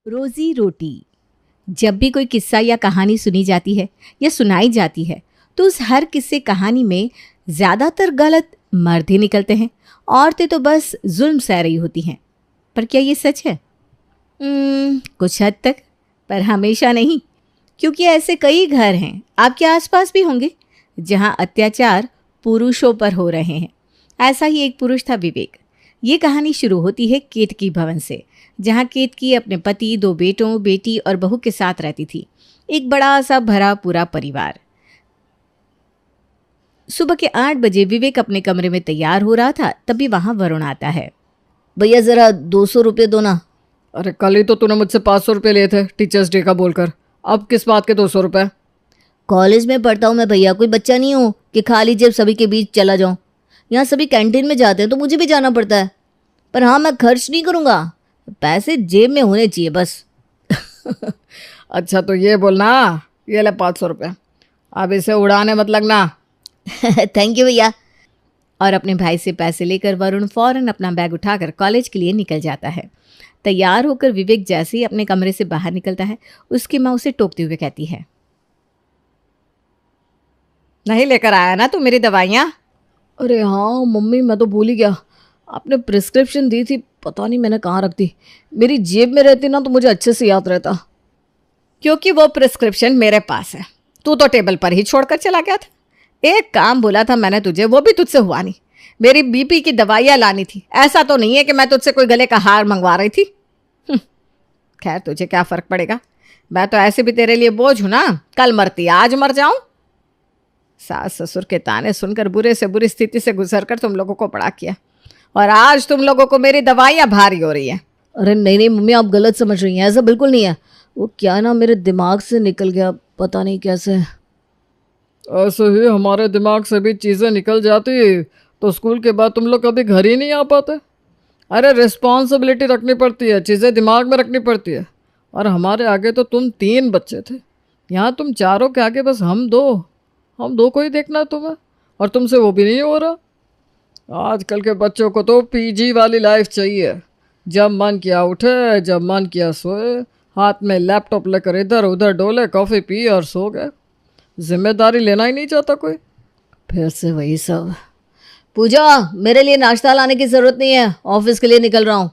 रोजी रोटी। जब भी कोई किस्सा या कहानी सुनी जाती है या सुनाई जाती है तो उस हर किस्से कहानी में ज़्यादातर गलत मर्द ही निकलते हैं। औरतें तो बस जुल्म सह रही होती हैं। पर क्या ये सच है? कुछ हद तक, पर हमेशा नहीं। क्योंकि ऐसे कई घर हैं, आपके आसपास भी होंगे, जहां अत्याचार पुरुषों पर हो रहे हैं। ऐसा ही एक पुरुष था विवेक। ये कहानी शुरू होती है केतकी भवन से, जहां केतकी अपने पति, 2 बेटों, बेटी और बहू के साथ रहती थी। एक बड़ा सा भरा पूरा परिवार। सुबह के 8 बजे विवेक अपने कमरे में तैयार हो रहा था, तभी वहां वरुण आता है। भैया ज़रा 200 रुपये दो ना। अरे कल ही तो तूने मुझसे 500 रुपये लिए थे टीचर्स डे का बोलकर। अब किस बात के 200 रुपये? कॉलेज में पढ़ता हूँ मैं भैया, कोई बच्चा नहीं हूँ कि खाली जेब सभी के बीच चला जाऊँ। यहाँ सभी कैंटीन में जाते हैं तो मुझे भी जाना पड़ता है। पर हाँ, मैं खर्च नहीं करूँगा, पैसे जेब में होने चाहिए बस। अच्छा तो ये बोलना, ये ले 500 रुपये, अब इसे उड़ाने मत लगना। थैंक यू भैया। और अपने भाई से पैसे लेकर वरुण फौरन अपना बैग उठाकर कॉलेज के लिए निकल जाता है। तैयार होकर विवेक जैसे ही अपने कमरे से बाहर निकलता है, उसकी माँ उसे टोकते हुए कहती है, नहीं लेकर आया ना तू मेरी दवाइयाँ? अरे हाँ मम्मी, मैं तो भूल ही गया। आपने प्रिस्क्रिप्शन दी थी, पता नहीं मैंने कहाँ रख दी। मेरी जेब में रहती ना तो मुझे अच्छे से याद रहता। क्योंकि वो प्रिस्क्रिप्शन मेरे पास है, तू तो टेबल पर ही छोड़कर चला गया था। एक काम बोला था मैंने तुझे, वो भी तुझसे हुआ नहीं। मेरी बीपी की दवाइयाँ लानी थी, ऐसा तो नहीं है कि मैं तुझसे कोई गले का हार मंगवा रही थी। खैर तुझे क्या फ़र्क पड़ेगा, मैं तो ऐसे भी तेरे लिए बोझ हूँ ना। कल मरती आज मर जाऊँ। सास ससुर के ताने सुनकर बुरे से बुरी स्थिति से गुजरकर तुम लोगों को बड़ा किया, और आज तुम लोगों को मेरी दवाइयाँ भारी हो रही हैं। अरे नहीं नहीं मम्मी, आप गलत समझ रही हैं, ऐसा बिल्कुल नहीं है। वो क्या ना, मेरे दिमाग से निकल गया, पता नहीं कैसे। ऐसे ही हमारे दिमाग से भी चीज़ें निकल जाती तो स्कूल के बाद तुम लोग कभी घर ही नहीं आ पाते। अरे रिस्पॉन्सिबिलिटी रखनी पड़ती है, चीज़ें दिमाग में रखनी पड़ती है। और हमारे आगे तो तुम 3 बच्चे थे, यहाँ तुम चारों के आगे बस हम दो को ही देखना है तुम्हें, और तुमसे वो भी नहीं हो रहा। आजकल के बच्चों को तो पीजी वाली लाइफ चाहिए, जब मन किया उठे, जब मन किया सोए, हाथ में लैपटॉप लेकर इधर उधर डोले, कॉफ़ी पी और सो गए। जिम्मेदारी लेना ही नहीं चाहता कोई। फिर से वही सब। पूजा, मेरे लिए नाश्ता लाने की ज़रूरत नहीं है, ऑफिस के लिए निकल रहा हूँ।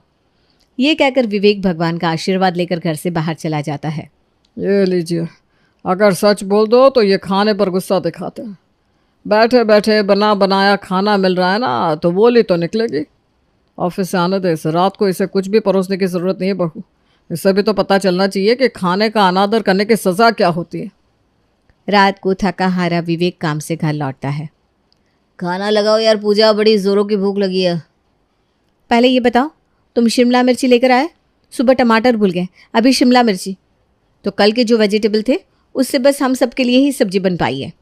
ये कहकर विवेक भगवान का आशीर्वाद लेकर घर से बाहर चला जाता है। ये लीजिए, अगर सच बोल दो तो ये खाने पर गुस्सा दिखाते हैं। बैठे बैठे बना बनाया खाना मिल रहा है ना, तो बोली तो निकलेगी। ऑफिस से आने दे इसे, रात को इसे कुछ भी परोसने की ज़रूरत नहीं है बहू। इससे भी तो पता चलना चाहिए कि खाने का अनादर करने की सज़ा क्या होती है। रात को थका हारा विवेक काम से घर लौटता है। खाना लगाओ यार पूजा, बड़ी ज़ोरों की भूख लगी है। पहले ये बताओ, तुम शिमला मिर्ची लेकर आए? सुबह टमाटर भूल गए, अभी शिमला मिर्ची। तो कल के जो वेजिटेबल थे उससे बस हम सब के लिए ही सब्जी बन पाई है।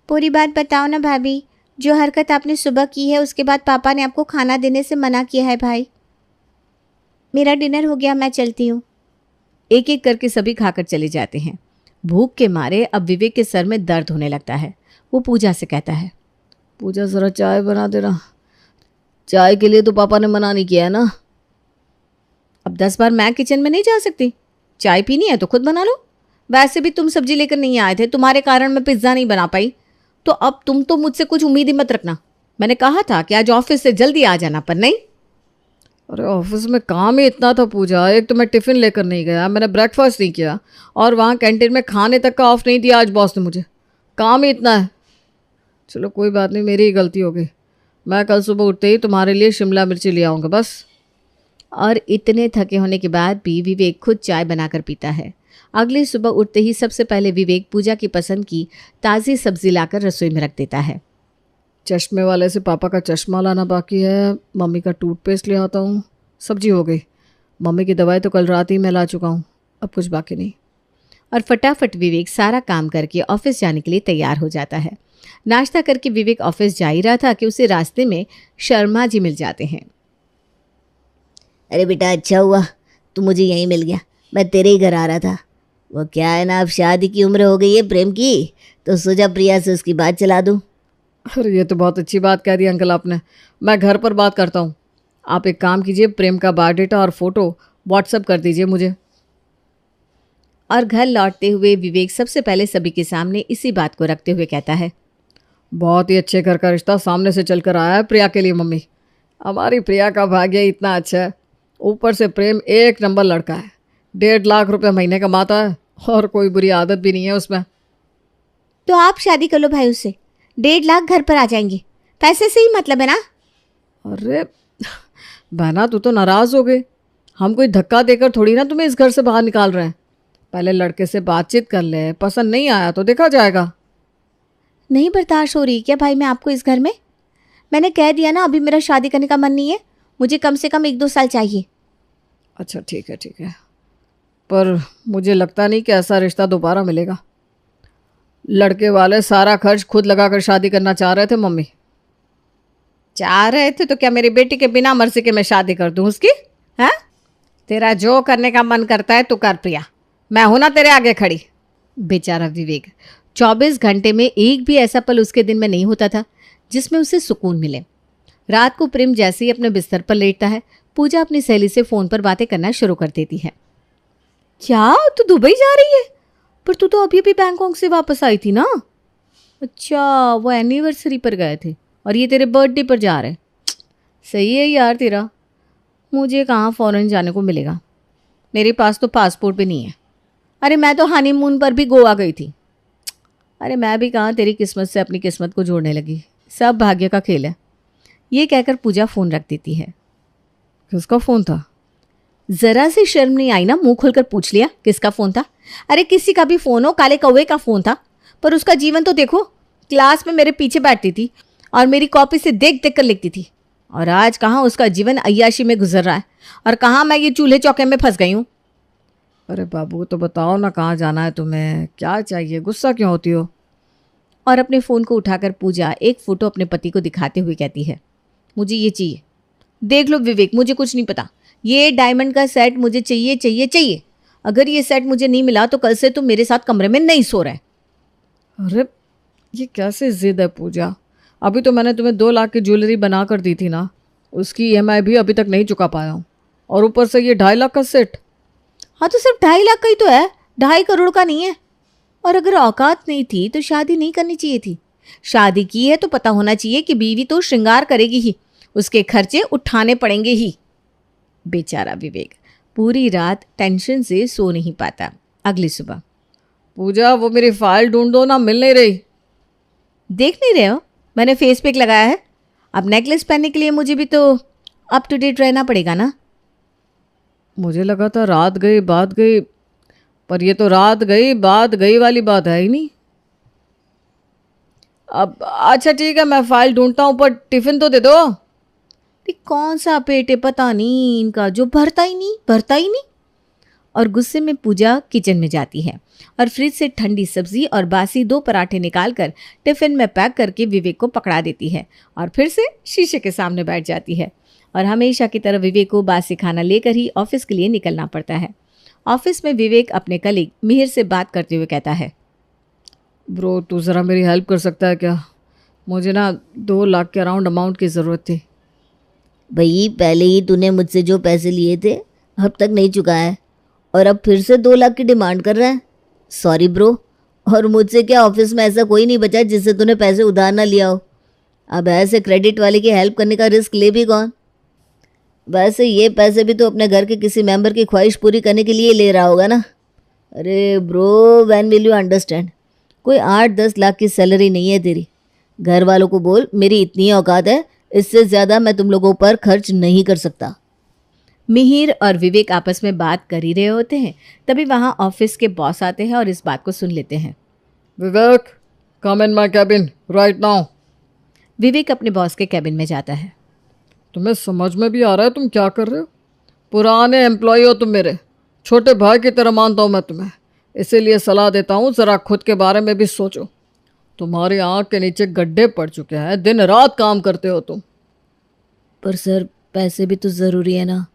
पूरी बात बताओ ना भाभी, जो हरकत आपने सुबह की है उसके बाद पापा ने आपको खाना देने से मना किया है। भाई मेरा डिनर हो गया, मैं चलती हूँ। एक एक करके सभी खाकर चले जाते हैं। भूख के मारे अब विवेक के सर में दर्द होने लगता है। वो पूजा से कहता है, पूजा ज़रा चाय बना देना। चाय के लिए तो पापा ने मना नहीं किया है ना। अब 10 बार मैं किचन में नहीं जा सकती। चाय पीनी है तो खुद बना लो। वैसे भी तुम सब्जी लेकर नहीं आए थे, तुम्हारे कारण मैं पिज्ज़ा नहीं बना पाई। तो अब तुम तो मुझसे कुछ उम्मीद ही मत रखना। मैंने कहा था कि आज ऑफिस से जल्दी आ जाना, पर नहीं। अरे ऑफिस में काम ही इतना था पूजा। एक तो मैं टिफ़िन लेकर नहीं गया, मैंने ब्रेकफास्ट नहीं किया, और वहाँ कैंटीन में खाने तक का ऑफ नहीं दिया आज बॉस ने मुझे। काम ही इतना है। चलो कोई बात नहीं, मेरी ही गलती हो गई। मैं कल सुबह उठते ही तुम्हारे लिए शिमला मिर्ची ले आऊँगा बस। और इतने थके होने के बाद भी विवेक खुद चाय बनाकर पीता है। अगली सुबह उठते ही सबसे पहले विवेक पूजा की पसंद की ताज़ी सब्जी लाकर रसोई में रख देता है। चश्मे वाले से पापा का चश्मा लाना बाकी है, मम्मी का टूथपेस्ट ले आता हूँ। सब्जी हो गई, मम्मी की दवाई तो कल रात ही मैं ला चुका हूँ, अब कुछ बाकी नहीं। और फटाफट विवेक सारा काम करके ऑफिस जाने के लिए तैयार हो जाता है। नाश्ता करके विवेक ऑफिस जा ही रहा था कि उसे रास्ते में शर्मा जी मिल जाते हैं। अरे बेटा, अच्छा हुआ तू मुझे यहीं मिल गया, मैं तेरे ही घर आ रहा था। वो क्या है ना, अब शादी की उम्र हो गई है प्रेम की, तो सोचा प्रिया से उसकी बात चला दूँ। अरे ये तो बहुत अच्छी बात कह दी अंकल आपने। मैं घर पर बात करता हूँ। आप एक काम कीजिए, प्रेम का बायोडाटा और फ़ोटो व्हाट्सएप कर दीजिए मुझे। और घर लौटते हुए विवेक सबसे पहले सभी के सामने इसी बात को रखते हुए कहता है, बहुत ही अच्छे घर का रिश्ता सामने से चलकर आया है प्रिया के लिए मम्मी। हमारी प्रिया का भाग्य इतना अच्छा है, ऊपर से प्रेम एक नंबर लड़का है, 1.5 लाख रुपए महीने कमाता है और कोई बुरी आदत भी नहीं है उसमें। तो आप शादी कर लो भाई उससे, 1.5 लाख घर पर आ जाएंगे, पैसे से ही मतलब है ना। अरे बहना तू तो नाराज़ हो गई, हम कोई धक्का देकर थोड़ी ना तुम्हें इस घर से बाहर निकाल रहे हैं। पहले लड़के से बातचीत कर ले, पसंद नहीं आया तो देखा जाएगा। नहीं बर्दाश्त हो रही क्या भाई मैं आपको इस घर में? मैंने कह दिया ना, अभी मेरा शादी करने का मन नहीं है, मुझे कम से कम 1-2 साल चाहिए। अच्छा ठीक है, पर मुझे लगता नहीं कि ऐसा रिश्ता दोबारा मिलेगा। लड़के वाले सारा खर्च खुद लगाकर शादी करना चाह रहे थे मम्मी। चाह रहे थे तो क्या मेरी बेटी के बिना मर्जी के मैं शादी कर दूं उसकी? हाँ, तेरा जो करने का मन करता है तू कर प्रिया, मैं हूं ना तेरे आगे खड़ी। बेचारा विवेक, 24 घंटे में एक भी ऐसा पल उसके दिन में नहीं होता था जिसमें उसे सुकून मिले। रात को प्रेम जैसे ही अपने बिस्तर पर लेटता है, पूजा अपनी सहेली से फ़ोन पर बातें करना शुरू कर देती है। क्या तू दुबई जा रही है? पर तू तो अभी अभी बैंकॉक से वापस आई थी ना। अच्छा, वो एनिवर्सरी पर गए थे और ये तेरे बर्थडे पर जा रहे हैं। सही है यार तेरा, मुझे कहाँ फ़ौरन जाने को मिलेगा, मेरे पास तो पासपोर्ट भी नहीं है। अरे मैं तो हनीमून पर भी गोवा गई थी। अरे मैं भी कहाँ तेरी किस्मत से अपनी किस्मत को जोड़ने लगी, सब भाग्य का खेल है। ये कहकर पूजा फ़ोन रख देती है। किसका फ़ोन था? ज़रा सी शर्म नहीं आई ना मुंह खोलकर पूछ लिया किसका फ़ोन था? अरे किसी का भी फ़ोन हो, काले कौवे का फ़ोन था। पर उसका जीवन तो देखो, क्लास में मेरे पीछे बैठती थी और मेरी कॉपी से देख देख कर लिखती थी, और आज कहाँ उसका जीवन अय्याशी में गुजर रहा है और कहाँ मैं ये चूल्हे चौके में फंस गई हूँ। अरे बाबू तो बताओ ना, कहाँ जाना है तुम्हें, क्या चाहिए, गुस्सा क्यों होती हो? और अपने फ़ोन को उठाकर पूजा एक फ़ोटो अपने पति को दिखाते हुए कहती है, मुझे ये चाहिए, देख लो विवेक, मुझे कुछ नहीं पता, ये डायमंड का सेट मुझे चाहिए चाहिए चाहिए। अगर ये सेट मुझे नहीं मिला तो कल से तुम मेरे साथ कमरे में नहीं सो रहे। अरे ये कैसे जिद है पूजा, अभी तो मैंने तुम्हें 2 लाख की ज्वेलरी बना कर दी थी ना, उसकी EMI भी अभी तक नहीं चुका पाया हूँ, और ऊपर से ये 2.5 लाख का सेट। हाँ तो सिर्फ 2.5 लाख का ही तो है, 2.5 करोड़ का नहीं है। और अगर औकात नहीं थी तो शादी नहीं करनी चाहिए थी। शादी की है तो पता होना चाहिए कि बीवी तो श्रृंगार करेगी ही, उसके खर्चे उठाने पड़ेंगे ही। बेचारा विवेक पूरी रात टेंशन से सो नहीं पाता। अगली सुबह, पूजा वो मेरी फाइल ढूंढ दो ना, मिल नहीं रही। देख नहीं रहे हो मैंने फेस पैक लगाया है? अब नेकलेस पहनने के लिए मुझे भी तो अप टू डेट रहना पड़ेगा ना। मुझे लगा था रात गई बात गई, पर ये तो रात गई बात गई वाली बात है ही नहीं। अब अच्छा ठीक है, मैं फाइल ढूंढता हूँ, पर टिफ़िन तो दे दो। कौन सा पेट है पता नहीं इनका, जो भरता ही नहीं। और गुस्से में पूजा किचन में जाती है और फ्रिज से ठंडी सब्जी और बासी 2 पराठे निकालकर टिफिन में पैक करके विवेक को पकड़ा देती है और फिर से शीशे के सामने बैठ जाती है। और हमेशा की तरह विवेक को बासी खाना लेकर ही ऑफिस के लिए निकलना पड़ता है। ऑफिस में विवेक अपने कलीग मिहिर से बात करते हुए कहता है, ब्रो तू ज़रा मेरी हेल्प कर सकता है क्या? मुझे ना 2 लाख के अराउंड अमाउंट की ज़रूरत थी। भाई पहले ही तूने मुझसे जो पैसे लिए थे अब तक नहीं चुका है, और अब फिर से 2 लाख की डिमांड कर रहा है। सॉरी ब्रो, और मुझसे क्या ऑफिस में ऐसा कोई नहीं बचा जिससे तूने पैसे उधार ना लिया हो। अब ऐसे क्रेडिट वाले की हेल्प करने का रिस्क ले भी कौन? वैसे ये पैसे भी तो अपने घर के किसी मेंबर की ख्वाहिश पूरी करने के लिए ले रहा होगा ना। अरे bro, when will you understand? कोई 8-10 लाख की सैलरी नहीं है तेरी। घर वालों को बोल मेरी इतनी औकात है, इससे ज़्यादा मैं तुम लोगों पर खर्च नहीं कर सकता। मिहिर और विवेक आपस में बात कर ही रहे होते हैं, तभी वहाँ ऑफिस के बॉस आते हैं और इस बात को सुन लेते हैं। Vivek, come in my cabin right now. Vivek अपने बॉस के कैबिन में जाता है। तुम्हें समझ में भी आ रहा है तुम क्या कर रहे हो? पुराने एम्प्लॉय हो तुम, मेरे छोटे भाई की तरह मानता हूँ मैं तुम्हें, इसीलिए सलाह देता हूँ ज़रा खुद के बारे में भी सोचो। तुम्हारी आँख के नीचे गड्ढे पड़ चुके हैं, दिन रात काम करते हो तुम। पर सर पैसे भी तो ज़रूरी है ना।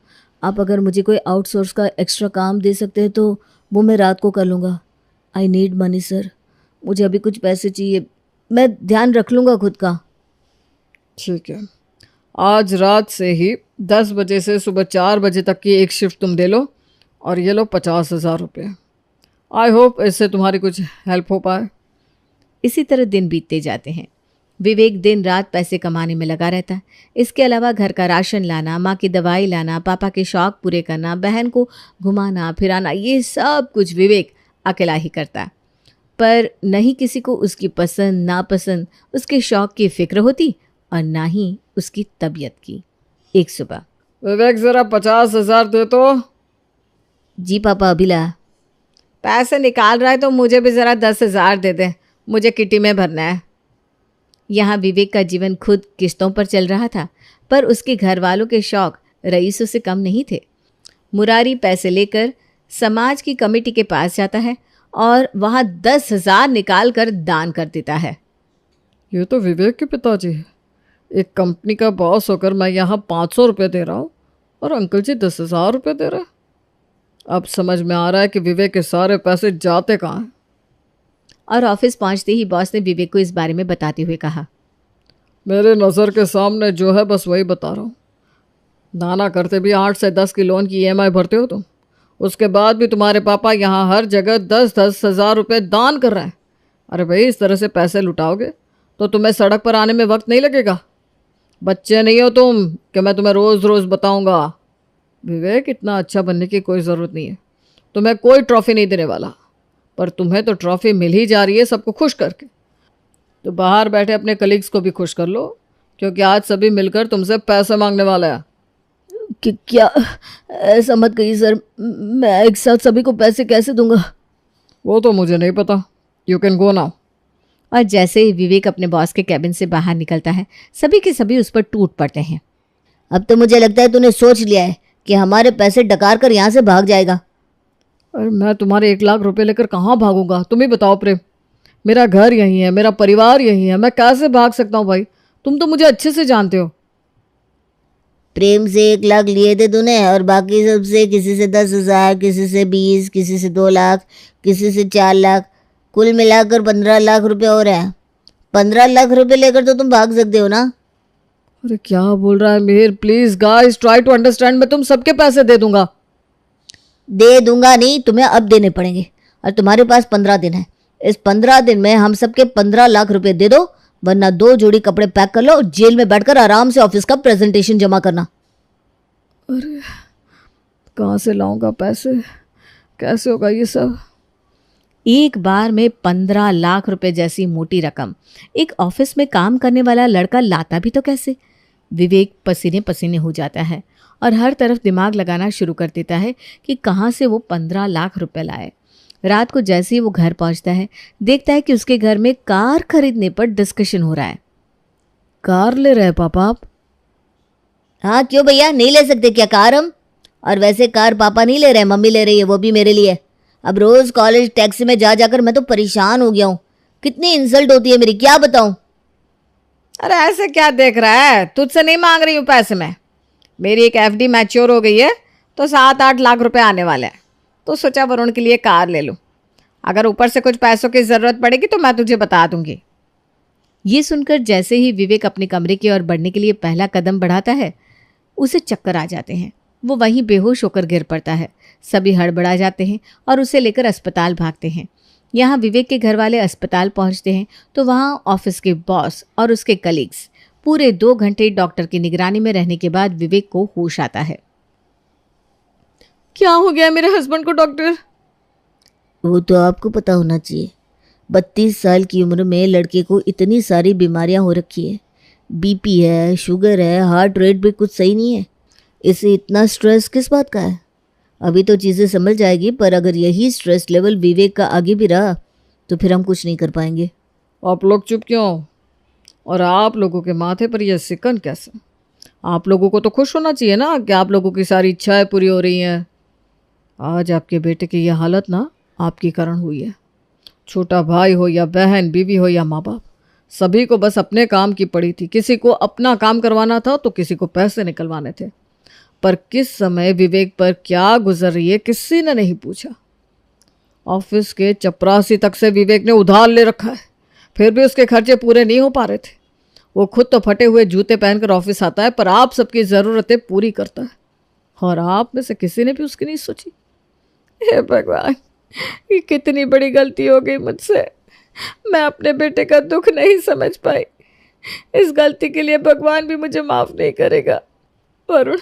आप अगर मुझे कोई आउटसोर्स का एक्स्ट्रा काम दे सकते हैं तो वो मैं रात को कर लूँगा। आई नीड मनी सर, मुझे अभी कुछ पैसे चाहिए, मैं ध्यान रख लूँगा खुद का। ठीक है, आज रात से ही 10 बजे से सुबह 4 बजे तक की एक शिफ्ट तुम दे लो, और ये लो 50,000 रुपये। आई होप इससे तुम्हारी कुछ हेल्प हो पाए। इसी तरह दिन बीतते जाते हैं। विवेक दिन रात पैसे कमाने में लगा रहता है। इसके अलावा घर का राशन लाना, माँ की दवाई लाना, पापा के शौक पूरे करना, बहन को घुमाना फिराना, ये सब कुछ विवेक अकेला ही करता है। पर नहीं किसी को उसकी पसंद नापसंद, उसके शौक की फिक्र होती और ना ही उसकी तबीयत की। एक सुबह, विवेक ज़रा 50,000 दे तो। जी पापा अभी ला। पैसे निकाल रहा है तो मुझे भी ज़रा 10,000 दे दे, मुझे किटी में भरना है। यहाँ विवेक का जीवन खुद किश्तों पर चल रहा था, पर उसके घर वालों के शौक रईसों से कम नहीं थे। मुरारी पैसे लेकर समाज की कमेटी के पास जाता है और वहाँ 10,000 निकाल कर दान कर देता है। ये तो विवेक के पिताजी है। एक कंपनी का बॉस होकर मैं यहाँ 500 रुपये दे रहा हूँ और अंकल जी 10,000 रुपये दे रहे हैं। अब समझ में आ रहा है कि विवेक के सारे पैसे जाते कहाँ हैं। और ऑफिस पहुंचते ही बॉस ने विवेक को इस बारे में बताते हुए कहा, मेरे नज़र के सामने जो है बस वही बता रहा हूँ। दाना करते भी 8 से 10 की लोन की EMI भरते हो तुम, उसके बाद भी तुम्हारे पापा यहाँ हर जगह 10-10 हज़ार रुपये दान कर रहे हैं। अरे भाई, इस तरह से पैसे लुटाओगे तो तुम्हें सड़क पर आने में वक्त नहीं लगेगा। बच्चे नहीं हो तुम कि मैं तुम्हें रोज़ रोज़ बताऊँगा। विवेक, इतना अच्छा बनने की कोई ज़रूरत नहीं है। तुम्हें कोई ट्रॉफ़ी नहीं देने वाला, पर तुम्हें तो ट्रॉफ़ी मिल ही जा रही है सबको खुश करके। तो बाहर बैठे अपने कलीग्स को भी खुश कर लो, क्योंकि आज सभी मिलकर तुमसे पैसे मांगने वाला है। कि क्या? ऐसा मत कहिए सर, मैं एक साथ सभी को पैसे कैसे दूंगा? वो तो मुझे नहीं पता। You can go now. और जैसे ही विवेक अपने बॉस के कैबिन से बाहर निकलता है, सभी के सभी उस पर टूट पड़ते हैं। अब तो मुझे लगता है तूने सोच लिया है कि हमारे पैसे डकार कर यहाँ से भाग जाएगा। अरे मैं तुम्हारे 1 लाख रुपए लेकर कहाँ भागूंगा? तुम ही बताओ प्रेम। मेरा घर यहीं है, मेरा परिवार यहीं है, मैं कैसे भाग सकता हूँ भाई? तुम तो मुझे अच्छे से जानते हो। प्रेम से 1 लाख लिए थे तूने और बाकी सबसे किसी से 10,000, किसी से 20, किसी से 2 लाख, किसी से 4 लाख, कुल मिलाकर 15 लाख रुपए हो रहा है। 15 लाख रुपए लेकर तो तुम भाग सकते हो ना? अरे क्या बोल रहा है Mihir? Please guys try to understand. मैं तुम सबके पैसे दे दूंगा। दे दूंगा नहीं, तुम्हें अब देने पड़ेंगे और तुम्हारे पास 15 दिन है। इस 15 दिन में हम सबके 15 लाख रुपए दे दो, वरना 2 जोड़ी कपड़े पैक कर लो और जेल में बैठकर आराम से ऑफिस का प्रेजेंटेशन जमा करना। अरे कहाँ से लाऊंगा पैसे? कैसे होगा ये सब? एक बार में 15 लाख रुपए जैसी मोटी रकम एक ऑफिस में काम करने वाला लड़का लाता भी तो कैसे? विवेक पसीने पसीने हो जाता है और हर तरफ दिमाग लगाना शुरू कर देता है कि कहाँ से वो 15 लाख रुपए लाए। रात को जैसे ही वो घर पहुंचता है, देखता है कि उसके घर में कार खरीदने पर डिस्कशन हो रहा है। कार ले रहे हैं पापा आप? हाँ क्यों भैया, नहीं ले सकते क्या कार हम? और वैसे कार पापा नहीं ले रहे, मम्मी ले रही है, वो भी मेरे लिए। अब रोज कॉलेज टैक्सी में जा जाकर मैं तो परेशान हो गया हूँ। कितनी इंसल्ट होती है मेरी, क्या बताऊँ। अरे ऐसे क्या देख रहा है? तुझसे नहीं मांग रही हूँ पैसे मैं। मेरी एक FD मैच्योर हो गई है तो 7-8 लाख रुपए आने वाले हैं, तो सोचा वरुण के लिए कार ले लूँ। अगर ऊपर से कुछ पैसों की ज़रूरत पड़ेगी तो मैं तुझे बता दूंगी। ये सुनकर जैसे ही विवेक अपने कमरे की ओर बढ़ने के लिए पहला कदम बढ़ाता है, उसे चक्कर आ जाते हैं। वो वहीं बेहोश होकर गिर पड़ता है। सभी हड़बड़ा जाते हैं और उसे लेकर अस्पताल भागते हैं। यहाँ विवेक के घर वाले अस्पताल पहुँचते हैं तो वहाँ ऑफिस के बॉस और उसके कलीग्स पूरे 2 घंटे डॉक्टर की निगरानी में रहने के बाद विवेक को होश आता है। क्या हो गया मेरे हस्बैंड को डॉक्टर? वो तो आपको पता होना चाहिए। 32 साल की उम्र में लड़के को इतनी सारी बीमारियां हो रखी है। BP है, शुगर है, हार्ट रेट भी कुछ सही नहीं है। इसे इतना स्ट्रेस किस बात का है? अभी तो चीज़ें समझ जाएगी, पर अगर यही स्ट्रेस लेवल विवेक का आगे भी रहा तो फिर हम कुछ नहीं कर पाएंगे। आप लोग चुप क्यों? और आप लोगों के माथे पर यह सिकन कैसे? आप लोगों को तो खुश होना चाहिए ना कि आप लोगों की सारी इच्छाएं पूरी हो रही हैं। आज आपके बेटे की यह हालत ना आपके कारण हुई है। छोटा भाई हो या बहन, बीवी हो या माँ बाप, सभी को बस अपने काम की पड़ी थी। किसी को अपना काम करवाना था तो किसी को पैसे निकलवाने थे। पर किस समय विवेक पर क्या गुजर रही है किसी ने नहीं पूछा। ऑफिस के चपरासी तक से विवेक ने उधार ले रखा है, फिर भी उसके खर्चे पूरे नहीं हो पा रहे थे। वो खुद तो फटे हुए जूते पहनकर ऑफिस आता है, पर आप सबकी ज़रूरतें पूरी करता है, और आप में से किसी ने भी उसकी नहीं सोची। हे भगवान, ये कितनी बड़ी गलती हो गई मुझसे। मैं अपने बेटे का दुख नहीं समझ पाई। इस गलती के लिए भगवान भी मुझे माफ़ नहीं करेगा। वरुण,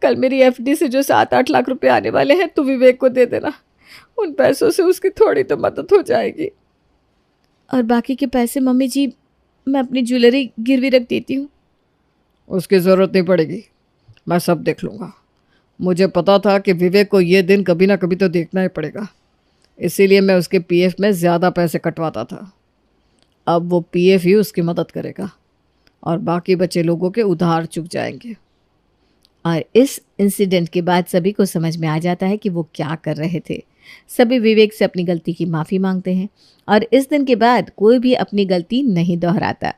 कल मेरी एफडी से जो 7-8 लाख रुपए आने वाले हैं तू विवेक को दे देना। उन पैसों से उसकी थोड़ी तो मदद हो जाएगी। और बाकी के पैसे मम्मी जी मैं अपनी ज्वेलरी गिरवी रख देती हूँ। उसकी ज़रूरत नहीं पड़ेगी, मैं सब देख लूँगा। मुझे पता था कि विवेक को ये दिन कभी ना कभी तो देखना ही पड़ेगा, इसीलिए मैं उसके पीएफ में ज़्यादा पैसे कटवाता था। अब वो पीएफ ही उसकी मदद करेगा और बाकी बचे लोगों के उधार चुक जाएंगे। और इस इंसिडेंट के बाद सभी को समझ में आ जाता है कि वो क्या कर रहे थे। सभी विवेक से अपनी गलती की माफ़ी मांगते हैं और इस दिन के बाद कोई भी अपनी गलती नहीं दोहराता।